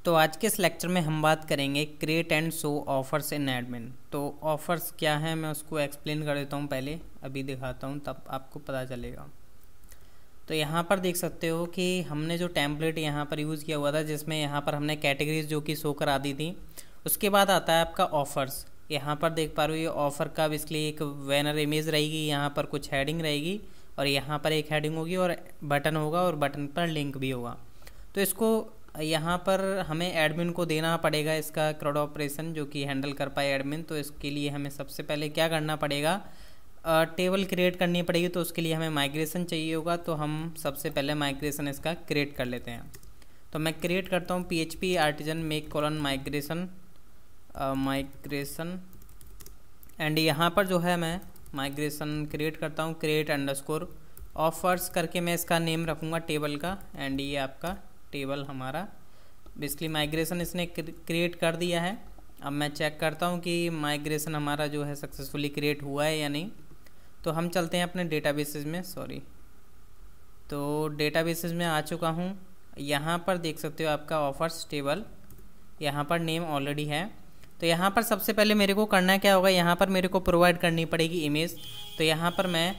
तो आज के इस लेक्चर में हम बात करेंगे create and show offers in admin. तो ऑफर्स क्या है मैं उसको एक्सप्लेन कर देता हूँ, पहले अभी दिखाता हूँ तब आपको पता चलेगा। तो यहाँ पर देख सकते हो कि हमने जो टेम्पलेट यहाँ पर यूज़ किया हुआ था, जिसमें यहाँ पर हमने कैटेगरीज जो कि शो करा दी थी, उसके बाद आता है आपका ऑफर्स। यहाँ पर देख पा रहे हो ये ऑफ़र का बेसिकली एक बैनर इमेज रहेगी, यहाँ पर कुछ हेडिंग रहेगी और यहाँ पर एक हेडिंग होगी और बटन होगा और बटन पर लिंक भी होगा। तो इसको यहाँ पर हमें एडमिन को देना पड़ेगा इसका क्राउड ऑपरेशन जो कि हैंडल कर पाए एडमिन। तो इसके लिए हमें सबसे पहले क्या करना पड़ेगा, टेबल क्रिएट करनी पड़ेगी। तो उसके लिए हमें माइग्रेशन चाहिए होगा, तो हम सबसे पहले माइग्रेशन इसका क्रिएट कर लेते हैं। तो मैं क्रिएट करता हूँ PHP artisan make colon migration and यहाँ पर जो है मैं माइग्रेशन क्रिएट करता हूँ क्रिएट अंडरस्कोर ऑफर्स करके मैं इसका नेम रखूँगा टेबल का। एंड ये आपका टेबल हमारा बेसिकली माइग्रेशन इसने क्रिएट कर दिया है। अब मैं चेक करता हूँ कि माइग्रेशन हमारा जो है सक्सेसफुली क्रिएट हुआ है या नहीं। तो हम चलते हैं अपने डेटाबेसेस में, तो डेटाबेसेस में आ चुका हूँ। यहाँ पर देख सकते हो आपका ऑफर्स टेबल, यहाँ पर नेम ऑलरेडी है। तो यहाँ पर सबसे पहले मेरे को करना क्या होगा, यहाँ पर मेरे को प्रोवाइड करनी पड़ेगी इमेज। तो यहाँ पर मैं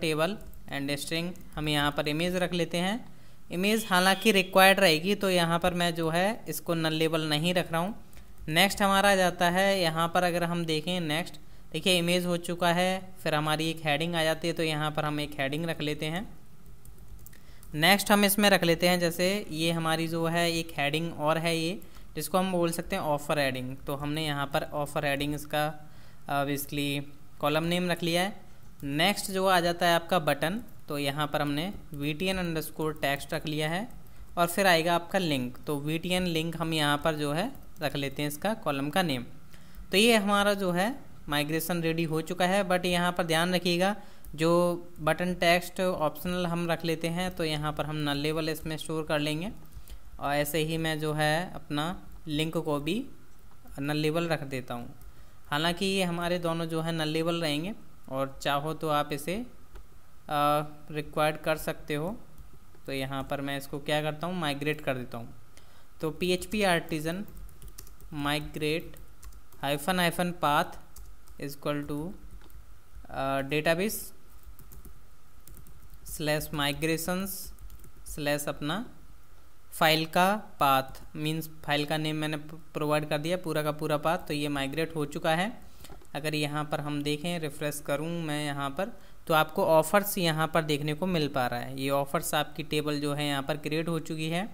$टेबल एंड स्ट्रिंग हम यहाँ पर इमेज रख लेते हैं। इमेज हालांकि रिक्वायर्ड रहेगी, तो यहाँ पर मैं जो है इसको नल लेबल नहीं रख रहा हूँ। नेक्स्ट हमारा आ जाता है, यहाँ पर अगर हम देखें नेक्स्ट, देखिए इमेज हो चुका है। फिर हमारी एक हेडिंग आ जाती है, तो यहाँ पर हम एक हेडिंग रख लेते हैं। नेक्स्ट हम इसमें रख लेते हैं, जैसे ये हमारी जो है एक हेडिंग और है ये, जिसको हम बोल सकते हैं ऑफ़र हेडिंग। तो हमने यहाँ पर ऑफ़र हेडिंग इसका बेसिकली कॉलम नेम रख लिया है। नेक्स्ट जो आ जाता है आपका बटन, तो यहाँ पर हमने VTN_text रख लिया है। और फिर आएगा आपका लिंक, तो VTN लिंक हम यहाँ पर जो है रख लेते हैं इसका कॉलम का नेम। तो ये हमारा जो है माइग्रेशन रेडी हो चुका है। बट यहाँ पर ध्यान रखिएगा, जो बटन टेक्स्ट ऑप्शनल हम रख लेते हैं, तो यहाँ पर हम नल लेबल इसमें स्टोर कर लेंगे। और ऐसे ही मैं जो है अपना लिंक को भी नल लेबल रख देता हूँ। हालांकि ये हमारे दोनों जो है नल लेबल रहेंगे, और चाहो तो आप इसे रिक्वायर्ड कर सकते हो। तो यहाँ पर मैं इसको क्या करता हूँ, माइग्रेट कर देता हूँ। तो PHP artisan migrate -path equal to database /migrations/ अपना फाइल का पाथ, मीन्स फाइल का नेम मैंने प्रोवाइड कर दिया पूरा का पूरा पाथ। तो ये माइग्रेट हो चुका है। अगर यहाँ पर हम देखें, रिफ्रेश करूँ मैं यहाँ पर, तो आपको ऑफ़र्स यहाँ पर देखने को मिल पा रहा है। ये ऑफ़र्स आपकी टेबल जो है यहाँ पर क्रिएट हो चुकी है।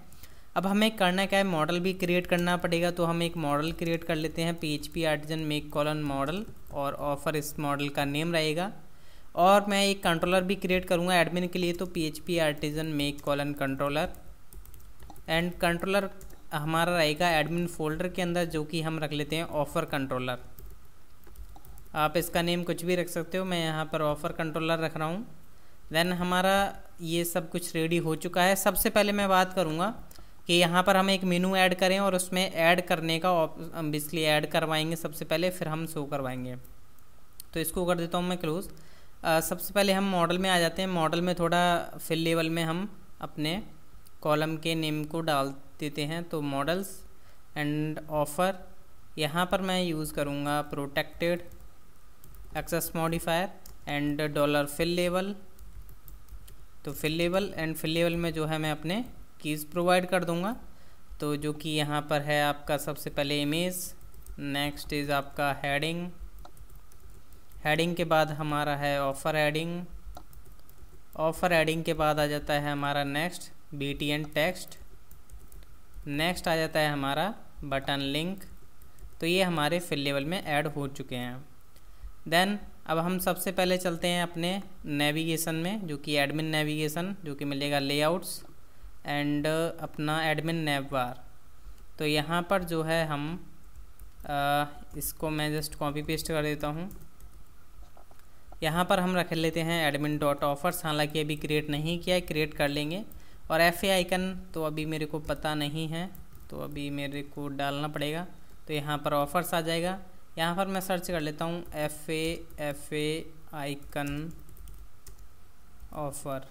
अब हमें करना क्या है, मॉडल भी क्रिएट करना पड़ेगा। तो हम एक मॉडल क्रिएट कर लेते हैं, PHP artisan make colon model, और ऑफ़र इस मॉडल का नेम रहेगा। और मैं एक कंट्रोलर भी क्रिएट करूँगा एडमिन के लिए, तो PHP artisan make colon controller and controller हमारा रहेगा एडमिन फोल्डर के अंदर, जो कि हम रख लेते हैं ऑफ़र कंट्रोलर। आप इसका नेम कुछ भी रख सकते हो, मैं यहाँ पर ऑफ़र कंट्रोलर रख रहा हूँ। देन हमारा ये सब कुछ रेडी हो चुका है। सबसे पहले मैं बात करूँगा कि यहाँ पर हम एक मेनू ऐड करें, और उसमें ऐड करने का बेसिकली ऐड करवाएंगे सबसे पहले, फिर हम शो करवाएंगे। तो इसको कर देता हूँ मैं क्लोज। सबसे पहले हम मॉडल में आ जाते हैं। मॉडल में थोड़ा फिल लेवल में हम अपने कॉलम के नेम को डाल देते हैं। तो मॉडल्स एंड ऑफ़र, यहाँ पर मैं यूज़ करूँगा protected access modifier and $fillable. तो फिल लेवल में जो है मैं अपने कीज़ प्रोवाइड कर दूँगा। तो जो कि यहाँ पर है आपका सबसे पहले इमेज, नेक्स्ट इज़ आपका हेडिंग के बाद हमारा है ऑफ़र हेडिंग के बाद आ जाता है हमारा नेक्स्ट BTN टेक्स्ट, नेक्स्ट आ जाता है हमारा बटन लिंक। तो ये हमारे फिल लेवल में ऐड हो चुके हैं। देन अब हम सबसे पहले चलते हैं अपने नेविगेशन में, जो कि एडमिन नेविगेशन, जो कि मिलेगा लेआउट्स एंड अपना एडमिन नेव बार। तो यहाँ पर जो है हम इसको मैं जस्ट कॉपी पेस्ट कर देता हूँ। यहाँ पर हम रख लेते हैं admin.offers, हालांकि अभी क्रिएट नहीं किया है, क्रिएट कर लेंगे। और FA आइकन तो अभी मेरे को पता नहीं है, तो अभी मेरे को डालना पड़ेगा। तो यहाँ पर ऑफ़र्स आ जाएगा। यहाँ पर मैं सर्च कर लेता हूँ FA आइकन ऑफ़र।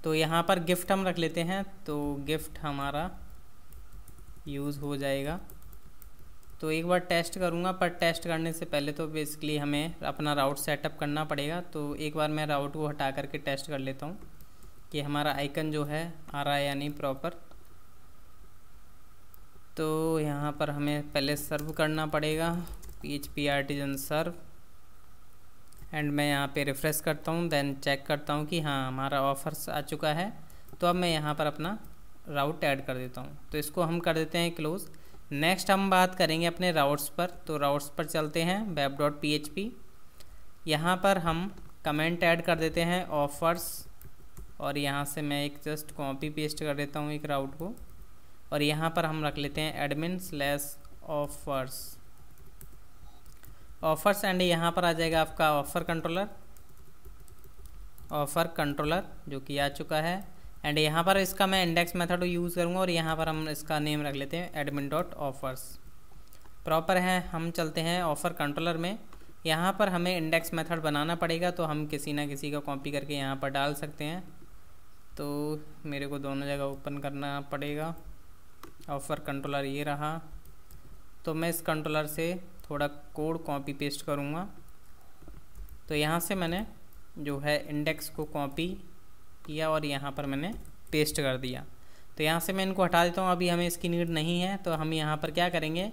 तो यहाँ पर गिफ्ट हम रख लेते हैं। तो गिफ्ट हमारा यूज़ हो जाएगा। तो एक बार टेस्ट करूँगा, पर टेस्ट करने से पहले तो बेसिकली हमें अपना राउट सेटअप करना पड़ेगा। तो एक बार मैं राउट को हटा करके टेस्ट कर लेता हूँ कि हमारा आइकन जो है आ रहा है या नहीं प्रॉपर। तो यहाँ पर हमें पहले सर्व करना पड़ेगा, PHP आर्टिजन सर्व, एंड मैं यहाँ पे रिफ़्रेश करता हूँ, देन चेक करता हूँ कि हाँ हमारा ऑफर्स आ चुका है। तो अब मैं यहाँ पर अपना राउट ऐड कर देता हूँ। तो इसको हम कर देते हैं क्लोज़। नेक्स्ट हम बात करेंगे अपने राउट्स पर। तो राउट्स पर चलते हैं, web.php। यहाँ पर हम कमेंट ऐड कर देते हैं ऑफर्स, और यहाँ से मैं एक जस्ट कॉपी पेस्ट कर देता हूँ एक राउट को, और यहाँ पर हम रख लेते हैं admin/offers ऑफर्स, एंड यहाँ पर आ जाएगा आपका ऑफ़र कंट्रोलर जो कि आ चुका है। एंड यहाँ पर इसका मैं इंडेक्स मेथड यूज़ करूँगा, और यहाँ पर हम इसका नेम रख लेते हैं admin.offers प्रॉपर है। हम चलते हैं ऑफ़र कंट्रोलर में। यहाँ पर हमें इंडेक्स मेथड बनाना पड़ेगा, तो हम किसी ना किसी का कॉपी करके यहाँ पर डाल सकते हैं। तो मेरे को दोनों जगह ओपन करना पड़ेगा। ऑफ़र कंट्रोलर ये रहा, तो मैं इस कंट्रोलर से थोड़ा कोड कॉपी पेस्ट करूँगा। तो यहाँ से मैंने जो है इंडेक्स को कॉपी किया और यहाँ पर मैंने पेस्ट कर दिया। तो यहाँ से मैं इनको हटा देता हूँ, अभी हमें इसकी नीड नहीं है। तो हम यहाँ पर क्या करेंगे,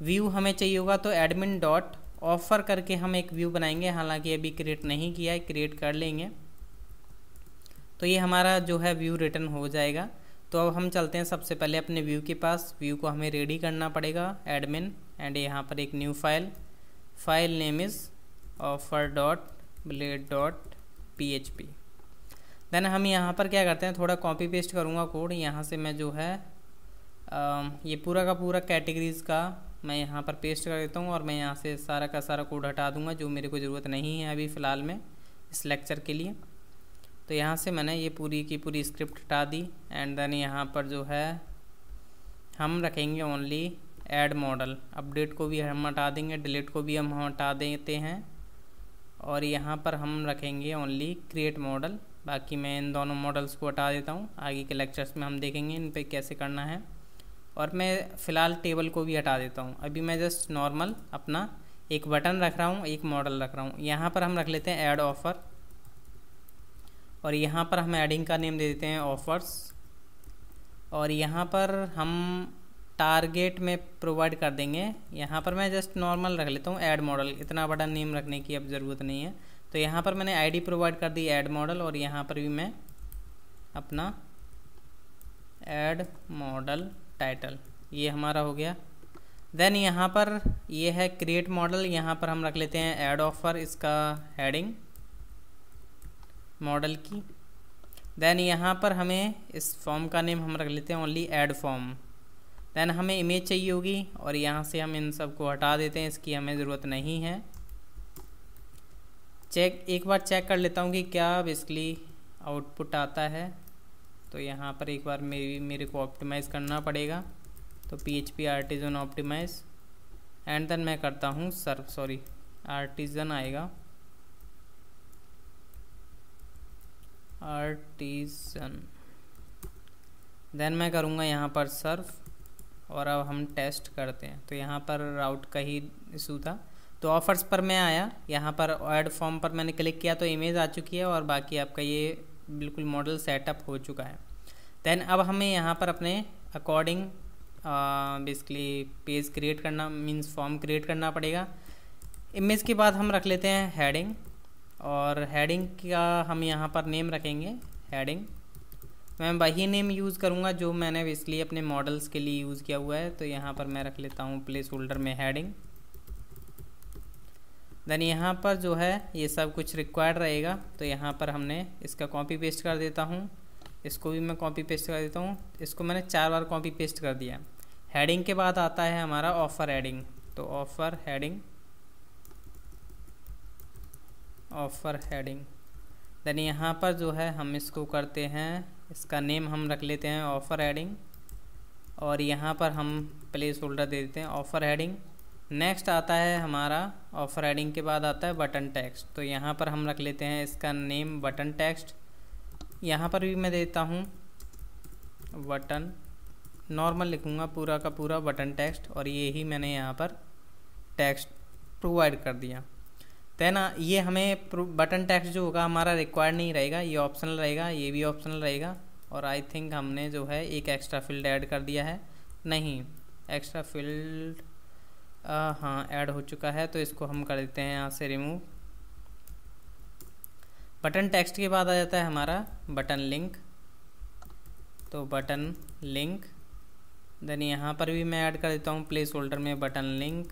व्यू हमें चाहिए होगा, तो admin.offer करके हम एक व्यू बनाएंगे। हालांकि अभी क्रिएट नहीं किया है, क्रिएट कर लेंगे। तो ये हमारा जो है व्यू रिटर्न हो जाएगा। तो अब हम चलते हैं सबसे पहले अपने व्यू के पास। व्यू को हमें रेडी करना पड़ेगा, एडमिन, एंड यहाँ पर एक new file name is offer.blade.php। Then हम यहाँ पर क्या करते हैं, थोड़ा कॉपी पेस्ट करूँगा कोड। यहाँ से मैं जो है ये पूरा का पूरा कैटेगरीज़ का मैं यहाँ पर पेस्ट कर देता हूँ, और मैं यहाँ से सारा का सारा कोड हटा दूँगा जो मेरे को ज़रूरत नहीं है अभी फ़िलहाल में इस लेक्चर के लिए। तो यहाँ से मैंने ये पूरी की पूरी स्क्रिप्ट हटा दी। एंड देन यहाँ पर जो है हम रखेंगे ओनली ऐड मॉडल। अपडेट को भी हम हटा देंगे, डिलीट को भी हम हटा देते हैं, और यहाँ पर हम रखेंगे ओनली क्रिएट मॉडल। बाकी मैं इन दोनों मॉडल्स को हटा देता हूँ, आगे के लेक्चर्स में हम देखेंगे इन पे कैसे करना है। और मैं फ़िलहाल टेबल को भी हटा देता हूँ। अभी मैं जस्ट नॉर्मल अपना एक बटन रख रहा हूँ, एक मॉडल रख रहा हूँ। यहाँ पर हम रख लेते हैं ऐड ऑफ़र, और यहाँ पर हम एडिंग का नेम दे देते हैं ऑफर्स, और यहाँ पर हम टारगेट में प्रोवाइड कर देंगे। यहाँ पर मैं जस्ट नॉर्मल रख लेता हूँ ऐड मॉडल, इतना बड़ा नेम रखने की अब ज़रूरत नहीं है। तो यहाँ पर मैंने आईडी प्रोवाइड कर दी ऐड मॉडल, और यहाँ पर भी मैं अपना ऐड मॉडल टाइटल, ये हमारा हो गया। देन यहाँ पर ये है क्रिएट मॉडल, यहाँ पर हम रख लेते हैं ऐड ऑफर, इसका हेडिंग मॉडल की। देन यहाँ पर हमें इस फॉर्म का नेम हम रख लेते हैं ओनली ऐड फॉर्म। देन हमें इमेज चाहिए होगी, और यहाँ से हम इन सब को हटा देते हैं, इसकी हमें ज़रूरत नहीं है। एक बार चेक कर लेता हूँ कि क्या बेसिकली आउटपुट आता है। तो यहाँ पर एक बार मेरे को ऑप्टिमाइज़ करना पड़ेगा। तो PHP artisan optimize, and then मैं करता हूँ सर्व, आर्टिजन आएगा, आर्टिजन। देन मैं करूँगा यहाँ पर सर्व, और अब हम टेस्ट करते हैं। तो यहाँ पर राउट का ही इशू था। तो ऑफर्स पर मैं आया, यहाँ पर ऐड फॉर्म पर मैंने क्लिक किया तो इमेज आ चुकी है, और बाकी आपका ये बिल्कुल मॉडल सेटअप हो चुका है। देन अब हमें यहाँ पर अपने अकॉर्डिंग बेसिकली पेज क्रिएट करना, मीन्स फॉर्म क्रिएट करना पड़ेगा। इमेज के बाद हम रख लेते हैं हेडिंग, और हेडिंग का हम यहाँ पर नेम रखेंगे हेडिंग। मैं वही नेम यूज़ करूँगा जो मैंने बेसिकली अपने मॉडल्स के लिए यूज़ किया हुआ है। तो यहाँ पर मैं रख लेता हूँ प्लेस होल्डर में हेडिंग। देन यहाँ पर जो है ये सब कुछ रिक्वायर्ड रहेगा, तो यहाँ पर हमने इसका कॉपी पेस्ट कर देता हूँ, इसको भी मैं कॉपी पेस्ट कर देता हूँ। इसको मैंने 4 बार कॉपी पेस्ट कर दिया। हेडिंग के बाद आता है हमारा ऑफ़र हेडिंग, तो ऑफ़र हेडिंग। देन यहाँ पर जो है हम इसको करते हैं, इसका नेम हम रख लेते हैं ऑफ़र हेडिंग, और यहाँ पर हम प्लेस होल्डर दे देते हैं ऑफ़र हेडिंग। नेक्स्ट आता है हमारा ऑफ़र हेडिंग के बाद आता है बटन टेक्स्ट, तो यहाँ पर हम रख लेते हैं इसका नेम बटन टेक्स्ट। यहाँ पर भी मैं देता हूँ बटन नॉर्मल लिखूँगा पूरा का पूरा बटन टेक्स्ट, और ये ही मैंने यहाँ पर टेक्स्ट प्रोवाइड कर दिया। देन ये हमें बटन टेक्स्ट जो होगा हमारा रिक्वायर्ड नहीं रहेगा, ये ऑप्शनल रहेगा, ये भी ऑप्शनल रहेगा। और आई थिंक हमने जो है एक एक्स्ट्रा फील्ड ऐड कर दिया है, नहीं एक्स्ट्रा फील्ड हाँ ऐड हो चुका है, तो इसको हम कर देते हैं यहाँ से रिमूव। बटन टेक्स्ट के बाद आ जाता है हमारा बटन लिंक, तो बटन लिंक। देन यहाँ पर भी मैं ऐड कर देता हूँ प्लेस होल्डर में बटन लिंक,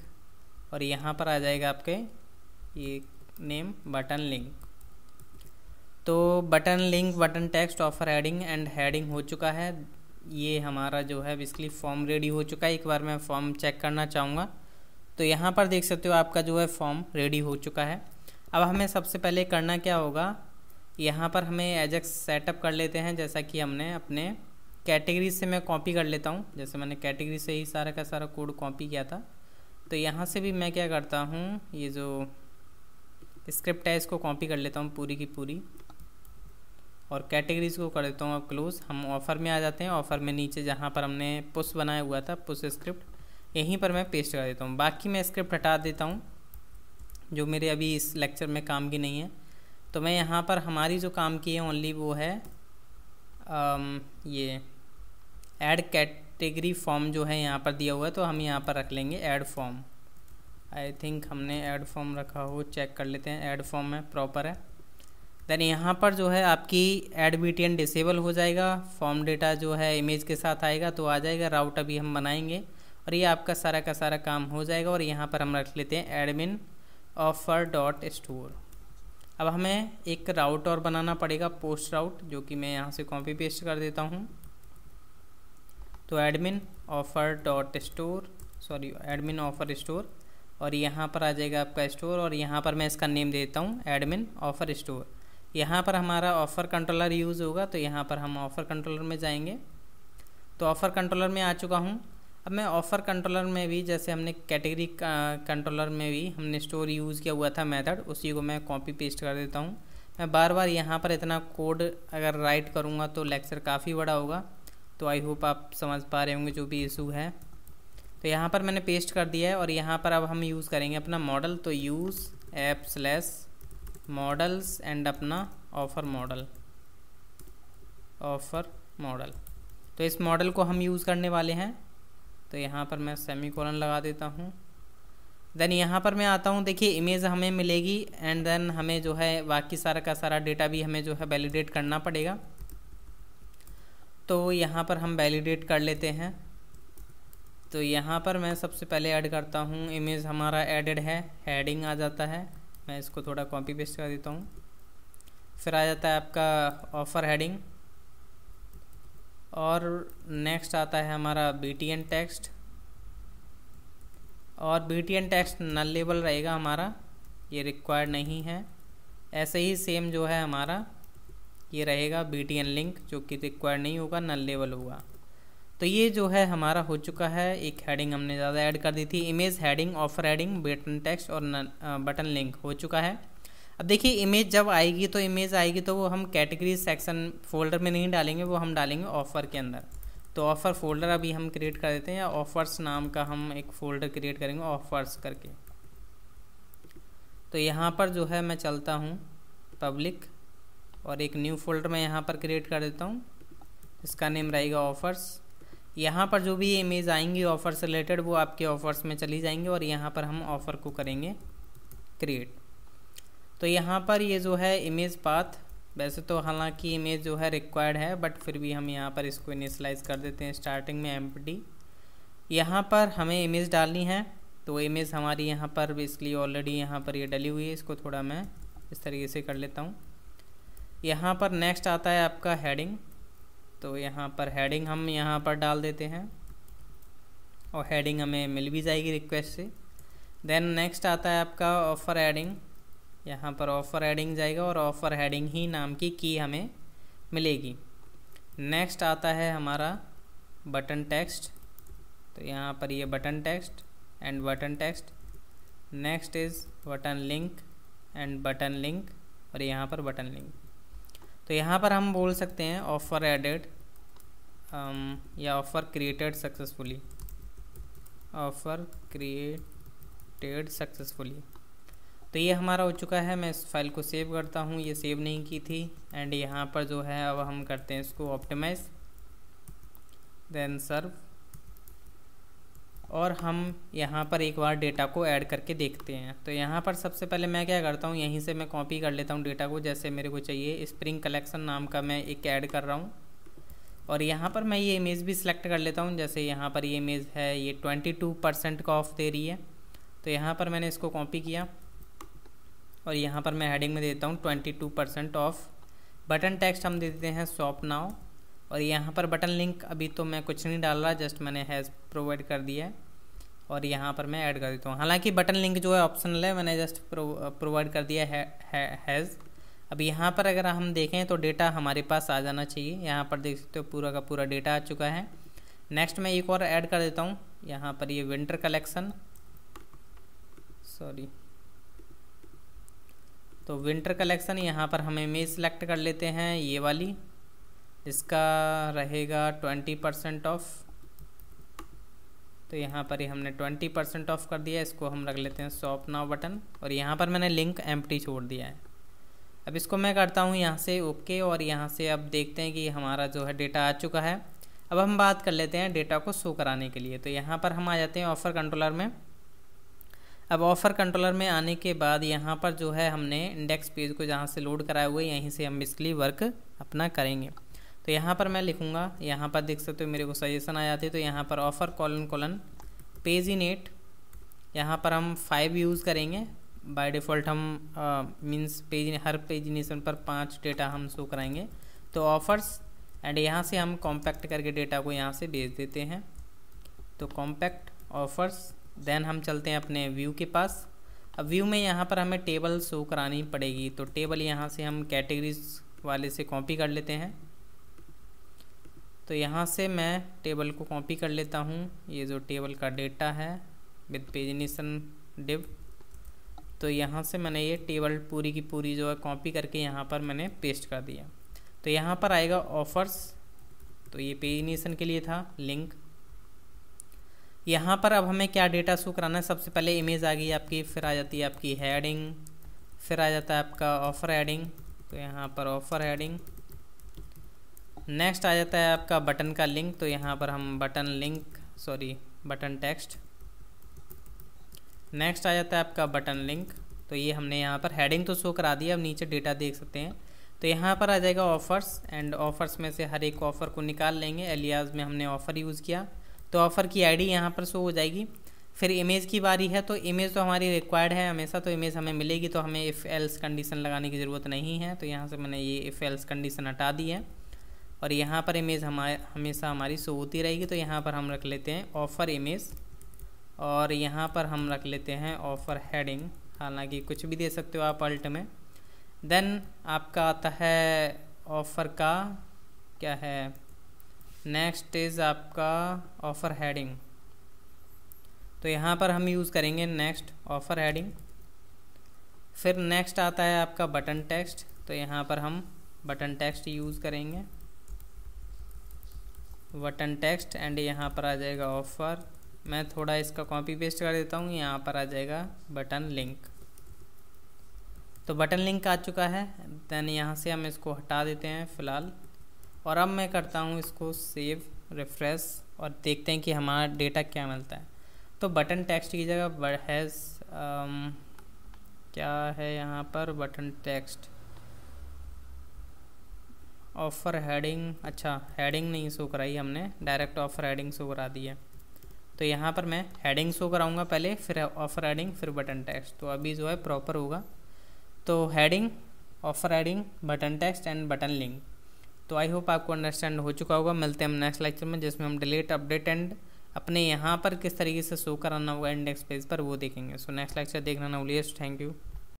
और यहाँ पर आ जाएगा आपके ये नेम बटन लिंक। तो button link, button text, offer heading and heading हो चुका है। ये हमारा जो है बेसिकली फॉर्म रेडी हो चुका है। एक बार मैं फॉर्म चेक करना चाहूँगा, तो यहाँ पर देख सकते हो आपका जो है फॉर्म रेडी हो चुका है। अब हमें सबसे पहले करना क्या होगा, यहाँ पर हमें एजेक्स सेटअप कर लेते हैं, जैसा कि हमने अपने कैटेगरी से मैं कॉपी कर लेता हूँ। जैसे मैंने कैटेगरी से ही सारा का सारा कोड कॉपी किया था, तो यहाँ से भी मैं क्या करता हूँ, ये जो स्क्रिप्ट है इसको कॉपी कर लेता हूँ पूरी की पूरी, और कैटेगरीज को कर देता हूँ अब क्लोज। हम ऑफ़र में आ जाते हैं। ऑफ़र में नीचे जहाँ पर हमने पुश बनाया हुआ था, पुश स्क्रिप्ट, यहीं पर मैं पेस्ट कर देता हूँ। बाकी मैं स्क्रिप्ट हटा देता हूँ जो मेरे अभी इस लेक्चर में काम की नहीं है। तो मैं यहाँ पर हमारी जो काम की है ओनली वो है ये ऐड कैटेगरी फॉर्म जो है यहाँ पर दिया हुआ है, तो हम यहाँ पर रख लेंगे ऐड फॉर्म। आई थिंक हमने ऐड फॉर्म रखा हो, चेक कर लेते हैं। ऐड फॉर्म है, प्रॉपर है। देन यहाँ पर जो है आपकी ऐड BTN डिसेबल हो जाएगा, फॉर्म डेटा जो है इमेज के साथ आएगा तो आ जाएगा। राउट अभी हम बनाएंगे और ये आपका सारा का सारा काम हो जाएगा। और यहाँ पर हम रख लेते हैं एडमिन ऑफर डॉट स्टोर। अब हमें एक राउट और बनाना पड़ेगा, पोस्ट राउट, जो कि मैं यहाँ से कॉपी पेस्ट कर देता हूँ। तो admin offer dot store, sorry admin offer store, और यहाँ पर आ जाएगा आपका स्टोर, और यहाँ पर मैं इसका नेम देता हूँ एडमिन ऑफर स्टोर। यहाँ पर हमारा ऑफ़र कंट्रोलर यूज़ होगा, तो यहाँ पर हम ऑफ़र कंट्रोलर में जाएंगे। तो ऑफ़र कंट्रोलर में आ चुका हूँ। अब मैं ऑफ़र कंट्रोलर में भी, जैसे हमने कैटेगरी कंट्रोलर में भी हमने स्टोर यूज़ किया हुआ था मेथड, उसी को मैं कॉपी पेस्ट कर देता हूँ। मैं बार बार यहाँ पर इतना कोड अगर राइट करूँगा तो लेक्चर काफ़ी बड़ा होगा, तो आई होप आप समझ पा रहे होंगे जो भी इशू है। तो यहाँ पर मैंने पेस्ट कर दिया है, और यहाँ पर अब हम यूज़ करेंगे अपना मॉडल। तो use app slash models and अपना ऑफ़र मॉडल, ऑफ़र मॉडल। तो इस मॉडल को हम यूज़ करने वाले हैं। तो यहाँ पर मैं सेमीकोलन लगा देता हूँ। देन यहाँ पर मैं आता हूँ, देखिए इमेज हमें मिलेगी, एंड देन हमें जो है बाकी सारा का सारा डेटा भी हमें जो है वैलिडेट करना पड़ेगा। तो यहाँ पर हम वैलिडेट कर लेते हैं। तो यहाँ पर मैं सबसे पहले ऐड करता हूँ, इमेज हमारा एडेड है, हेडिंग आ जाता है, मैं इसको थोड़ा कॉपी पेस्ट कर देता हूँ। फिर आ जाता है आपका ऑफ़र हेडिंग, और नेक्स्ट आता है हमारा BTN टेक्स्ट, और BTN टेक्स्ट नल लेबल रहेगा हमारा, ये रिक्वायर्ड नहीं है। ऐसे ही सेम जो है हमारा ये रहेगा BTN लिंक, जो कि रिक्वायर्ड नहीं होगा, नल लेबल होगा। तो ये जो है हमारा हो चुका है। एक हेडिंग हमने ज़्यादा ऐड कर दी थी, image heading, offer heading, button text और बटन लिंक हो चुका है। अब देखिए इमेज जब आएगी, तो इमेज आएगी तो वो हम कैटेगरी सेक्शन फोल्डर में नहीं डालेंगे, वो हम डालेंगे ऑफ़र के अंदर। तो ऑफ़र फोल्डर अभी हम क्रिएट कर देते हैं, या ऑफ़र्स नाम का हम एक फ़ोल्डर क्रिएट करेंगे ऑफ़र्स करके। तो यहाँ पर जो है मैं चलता हूँ पब्लिक, और एक न्यू फोल्डर मैं यहाँ पर क्रिएट कर देता हूँ, इसका नेम रहेगा ऑफ़र्स। यहाँ पर जो भी इमेज आएंगी ऑफ़र से रिलेटेड, वो आपके ऑफ़र्स में चली जाएंगी, और यहाँ पर हम ऑफ़र को करेंगे क्रिएट। तो यहाँ पर ये जो है इमेज पाथ, वैसे तो हालांकि इमेज जो है रिक्वायर्ड है, बट फिर भी हम यहाँ पर इसको इनिशियलाइज़ कर देते हैं स्टार्टिंग में एम्प्टी। यहाँ पर हमें इमेज डालनी है, तो इमेज हमारी यहाँ पर बेसिकली ऑलरेडी यहाँ पर ये डली हुई है, इसको थोड़ा मैं इस तरीके से कर लेता हूँ। यहाँ पर नेक्स्ट आता है आपका हेडिंग, तो यहाँ पर हेडिंग हम यहाँ पर डाल देते हैं, और हेडिंग हमें मिल भी जाएगी रिक्वेस्ट से। देन नेक्स्ट आता है आपका ऑफ़र हेडिंग, यहाँ पर ऑफ़र हेडिंग जाएगा, और ऑफ़र हेडिंग ही नाम की हमें मिलेगी। नेक्स्ट आता है हमारा बटन टेक्स्ट, तो यहाँ पर ये button text and button text. Next is button link and button link, और यहाँ पर बटन लिंक। तो यहाँ पर हम बोल सकते हैं ऑफ़र एडेड या offer created successfully, offer created successfully. तो ये हमारा हो चुका है। मैं इस फाइल को सेव करता हूँ, ये सेव नहीं की थी। एंड यहाँ पर जो है अब हम करते हैं इसको ऑप्टिमाइज़, देन सर्व, और हम यहाँ पर एक बार डेटा को ऐड करके देखते हैं। तो यहाँ पर सबसे पहले मैं क्या करता हूँ, यहीं से मैं कॉपी कर लेता हूँ डेटा को। जैसे मेरे को चाहिए स्प्रिंग कलेक्शन नाम का मैं एक ऐड कर रहा हूँ, और यहाँ पर मैं ये इमेज भी सिलेक्ट कर लेता हूँ। जैसे यहाँ पर ये इमेज है, ये 22% का ऑफ दे रही है। तो यहाँ पर मैंने इसको कॉपी किया और यहाँ पर मैं हेडिंग में देता हूँ 22% ऑफ। बटन टेक्स्ट हम दे देते हैं शॉप नाउ, और यहाँ पर बटन लिंक अभी तो मैं कुछ नहीं डाल रहा, जस्ट मैंने हैज़ प्रोवाइड कर दिया है और यहाँ पर मैं ऐड कर देता हूँ। हालांकि बटन लिंक जो है ऑप्शनल है, मैंने जस्ट प्रोवाइड कर दिया है हैज़। अब यहाँ पर अगर हम देखें तो डेटा हमारे पास आ जाना चाहिए। यहाँ पर देख सकते हो पूरा का पूरा डेटा आ चुका है। नेक्स्ट मैं एक और ऐड कर देता हूँ, यहाँ पर ये विंटर कलेक्शन, सॉरी, तो विंटर कलेक्शन। यहाँ पर हम इमेज सेलेक्ट कर लेते हैं ये वाली, इसका रहेगा 20% ऑफ। तो यहाँ पर ही हमने 20% ऑफ कर दिया। इसको हम रख लेते हैं शॉप नाउ बटन, और यहाँ पर मैंने लिंक एम्प्टी छोड़ दिया है। अब इसको मैं करता हूँ यहाँ से ओके, और यहाँ से अब देखते हैं कि हमारा जो है डेटा आ चुका है। अब हम बात कर लेते हैं डेटा को शो कराने के लिए। तो यहाँ पर हम आ जाते हैं ऑफ़र कंट्रोलर में। अब ऑफ़र कंट्रोलर में आने के बाद यहाँ पर जो है हमने इंडेक्स पेज को जहाँ से लोड कराया हुआ है, यहीं से हम बेसिकली वर्क अपना करेंगे। तो यहाँ पर मैं लिखूँगा, यहाँ पर देख सकते हो मेरे को सजेशन आ जाते हैं। तो यहाँ पर ऑफ़र : पेज इनेट, यहाँ पर हम 5 यूज़ करेंगे। बाय डिफ़ॉल्ट हम मीन्स हर पेजिनेशन पर 5 डेटा हम शो कराएंगे। तो ऑफ़र्स, एंड यहाँ से हम कॉम्पैक्ट करके डेटा को यहाँ से भेज देते हैं। तो कॉम्पैक्ट ऑफ़र्स, देन हम चलते हैं अपने व्यू के पास। अब व्यू में यहाँ पर हमें टेबल शो करानी पड़ेगी। तो टेबल यहाँ से हम कैटेगरीज वाले से कॉपी कर लेते हैं। तो यहाँ से मैं टेबल को कॉपी कर लेता हूँ, ये जो टेबल का डेटा है विद पेजिनेशन डिव। तो यहाँ से मैंने ये टेबल पूरी की पूरी जो है कॉपी करके यहाँ पर मैंने पेस्ट कर दिया। तो यहाँ पर आएगा ऑफ़र्स, तो ये पेजिनेशन के लिए था लिंक। यहाँ पर अब हमें क्या डेटा शो कराना है, सबसे पहले इमेज आ गई आपकी, फिर आ जाती है आपकी हेडिंग, फिर आ जाता है आपका ऑफ़र हेडिंग। तो यहाँ पर ऑफ़र हेडिंग, नेक्स्ट आ जाता है आपका बटन का लिंक। तो यहाँ पर हम बटन टेक्स्ट। नेक्स्ट आ जाता है आपका बटन लिंक। तो ये हमने यहाँ पर हेडिंग तो शो करा दिया, अब नीचे डेटा देख सकते हैं। तो यहाँ पर आ जाएगा ऑफ़र्स, एंड ऑफ़र्स में से हर एक ऑफ़र को निकाल लेंगे। एलियास में हमने ऑफ़र यूज़ किया, तो ऑफ़र की आईडी यहाँ पर शो हो जाएगी। फिर इमेज की बारी है। तो इमेज तो हमारी रिक्वायर्ड है हमेशा, तो इमेज हमें मिलेगी, तो हमें इफ़ एल्स कंडीशन लगाने की ज़रूरत नहीं है। तो यहाँ से मैंने ये इफ़ एल्स कंडीशन हटा दी है, और यहाँ पर इमेज हमेशा हमारी शो होती रहेगी। तो यहाँ पर हम रख लेते हैं ऑफ़र इमेज, और यहाँ पर हम रख लेते हैं ऑफ़र हेडिंग। हालांकि कुछ भी दे सकते हो आप अल्ट में। देन आपका आता है ऑफ़र का क्या है, नेक्स्ट इज़ आपका ऑफ़र हेडिंग। तो यहाँ पर हम यूज़ करेंगे नेक्स्ट ऑफ़र हेडिंग। फिर नेक्स्ट आता है आपका बटन टेक्स्ट। तो यहाँ पर हम बटन टेक्स्ट यूज़ करेंगे, बटन टेक्स्ट, एंड यहाँ पर आ जाएगा ऑफ़र। मैं थोड़ा इसका कॉपी पेस्ट कर देता हूँ, यहाँ पर आ जाएगा बटन लिंक। तो बटन लिंक आ चुका है। देन यहाँ से हम इसको हटा देते हैं फ़िलहाल, और अब मैं करता हूँ इसको सेव, रिफ्रेश, और देखते हैं कि हमारा डेटा क्या मिलता है। तो बटन टेक्स्ट की जगह हैज़ क्या है यहाँ पर, बटन टेक्स्ट ऑफ़र हेडिंग। अच्छा, हेडिंग नहीं शो कराई हमने, डायरेक्ट ऑफ़र हेडिंग शो करा दी है। तो यहाँ पर मैं हेडिंग शो कराऊंगा पहले, फिर ऑफ़र हेडिंग, फिर बटन टेक्स्ट। तो अभी जो है प्रॉपर होगा। तो heading, offer heading, button text and button link. तो आई होप आपको अंडरस्टैंड हो चुका होगा। मिलते हैं हम नेक्स्ट लेक्चर में, जिसमें हम डिलीट, अपडेट एंड अपने यहाँ पर किस तरीके से शो कराना होगा इंडेक्स पेज पर, वो देखेंगे। सो नेक्स्ट लेक्चर देखना ना भूलिए। Thank you.